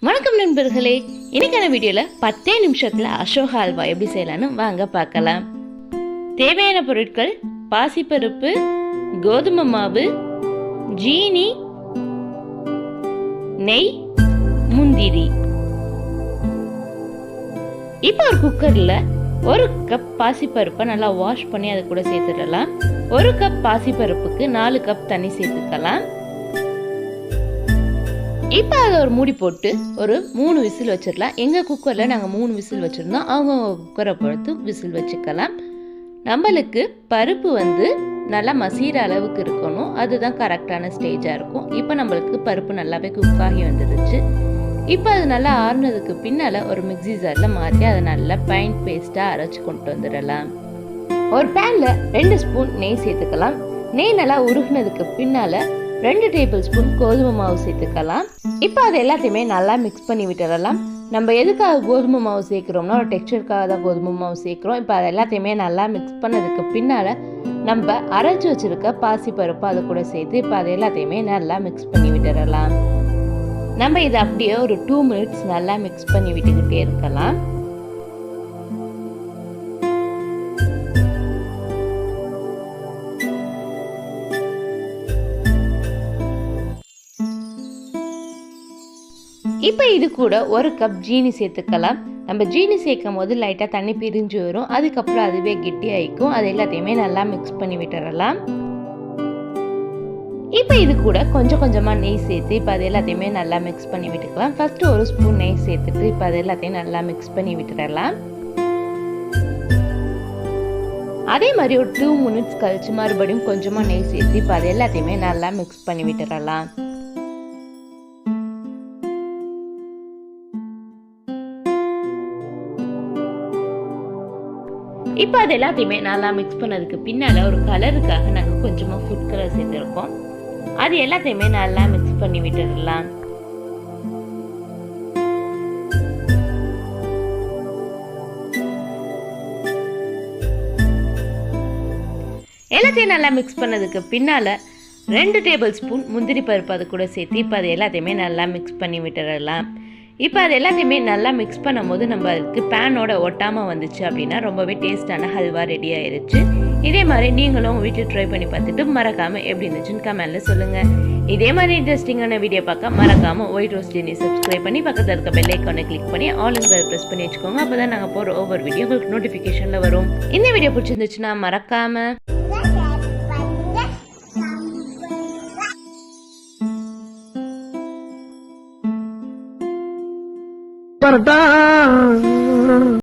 வணக்கம் நண்பர்களே, இன்னைக்கான வீடியோல 10 நிமிஷத்துல அசோகா அல்வா எப்படி செய்யலாம்னு வாங்க பார்க்கலாம். தேவையான பொருட்கள்: பாசிப்பருப்பு, கோதுமை மாவு, ஜீனி, நெய், முந்திரி. இப்போ ஒரு குக்கர்ல 1 கப் பாசிப்பருப்பை நல்லா வாஷ் பண்ணி அது கூட சேர்த்துடலாம். 1 கப் பாசிப்பருப்புக்கு 4 கப் தண்ணி சேர்த்துக்கலாம். இப்போ அதை ஒரு மூடி போட்டு ஒரு 3 விசில் வச்சிடலாம். எங்கள் குக்கரில் நாங்கள் 3 விசில் வச்சுருந்தோம். அவங்க குக்கரை பொறுத்து விசில் வச்சுக்கலாம். நம்மளுக்கு பருப்பு நல்லா மசீர அளவுக்கு இருக்கணும். அதுதான் கரெக்டான ஸ்டேஜாக இருக்கும். இப்போ நம்மளுக்கு பருப்பு நல்லாவே குக் ஆகி வந்துடுச்சு. இப்போ அது நல்லா ஆறுனதுக்கு பின்னால் ஒரு மிக்ஸி ஜாரில் மாற்றி அதை நல்லா ஃபைன் பேஸ்ட்டாக அரைச்சி கொண்டு வந்துடலாம். ஒரு பேனில் 2 ஸ்பூன் நெய் சேர்த்துக்கலாம். நெய் நல்லா உருகுனதுக்கு பின்னால் 2 டேபிள் ஸ்பூன் கோதுமை மாவு சேர்த்துக்கலாம். இப்போ அது எல்லாத்தையுமே நல்லா மிக்ஸ் பண்ணி விட்டுடலாம். நம்ம எதுக்காக கோதுமை மாவு சேர்க்குறோம்னா ஒரு டெக்ஸ்சருக்காக தான் கோதுமை மாவு சேர்க்குறோம். இப்போ அது எல்லாத்தையுமே நல்லா மிக்ஸ் பண்ணதுக்கு பின்னால் நம்ம அரைச்சி வச்சுருக்க பாசிப்பருப்பு அதை கூட சேர்த்து இப்போ அது எல்லாத்தையுமே நல்லா மிக்ஸ் பண்ணி விட்டுடலாம். நம்ம இதை அப்படியே ஒரு 2 மினிட்ஸ் நல்லா மிக்ஸ் பண்ணி விட்டுக்கிட்டே இருக்கலாம். இப்போ இது கூட 1 கப் ஜீனி சேர்த்துக்கலாம். நம்ம ஜீனி சேர்க்கும் போது லைட்டாக தண்ணி பிரிஞ்சு வரும். அதுக்கப்புறம் அதுவே கெட்டி ஆகிக்கும். அது எல்லாத்தையுமே நல்லா மிக்ஸ் பண்ணி விட்டுறலாம். இப்போ இது கூட கொஞ்சம் கொஞ்சமாக நெய் சேர்த்து இப்போ அது எல்லாத்தையுமே நல்லா மிக்ஸ் பண்ணி விட்டுக்கலாம். ஃபர்ஸ்ட் 1 ஸ்பூன் நெய் சேர்த்துட்டு இப்போ அது எல்லாத்தையும் நல்லா மிக்ஸ் பண்ணி விட்டுறலாம். அதே மாதிரி ஒரு 2 மினிட்ஸ் கழிச்சு மறுபடியும் கொஞ்சமாக நெய் சேர்த்து இப்போ அது எல்லாத்தையுமே நல்லா மிக்ஸ் பண்ணி விட்டுறலாம். இப்போ அது எல்லாத்தையுமே நல்லா மிக்ஸ் பண்ணதுக்கு பின்னால் ஒரு கலருக்காக நாங்கள் கொஞ்சமாக ஃபுட் கலர் சேர்த்துருக்கோம். அது எல்லாத்தையுமே நல்லா மிக்ஸ் பண்ணி விட்டுடலாம். எல்லாத்தையும் நல்லா மிக்ஸ் பண்ணதுக்கு பின்னால் 2 டேபிள் ஸ்பூன் முந்திரி பருப்பு அது கூட சேர்த்து இப்போ அது எல்லாத்தையுமே நல்லா மிக்ஸ் பண்ணி விட்டுடலாம். இப்போ அது எல்லாத்தையுமே நல்லா மிக்ஸ் பண்ணும்போது நம்ம அதுக்கு பேனோட ஒட்டாமல் வந்துச்சு அப்படின்னா ரொம்பவே டேஸ்டான ஹல்வா ரெடி ஆயிருச்சு. இதே மாதிரி நீங்களும் உங்கள் வீட்டில் ட்ரை பண்ணி பார்த்துட்டு மறக்காமல் எப்படி இருந்துச்சுன்னு கமெண்ட்டில் சொல்லுங்கள். இதே மாதிரி இன்ட்ரெஸ்டிங்கான வீடியோ பார்க்க மறக்காமல் ஒயிட் ரோஸ் ஜெர்னி சப்ஸ்கிரைப் பண்ணி பக்கத்தில் இருக்க பெல் ஐக்கானை கிளிக் பண்ணி ஆல்ங்கிறத ப்ரெஸ் பண்ணி வச்சுக்கோங்க. அப்போ தான் நாங்கள் போகிற ஒவ்வொரு வீடியோ உங்களுக்கு நோட்டிஃபிகேஷனில் வரும். இந்த வீடியோ பிடிச்சிருந்துச்சுன்னா மறக்காமல் பரட்டா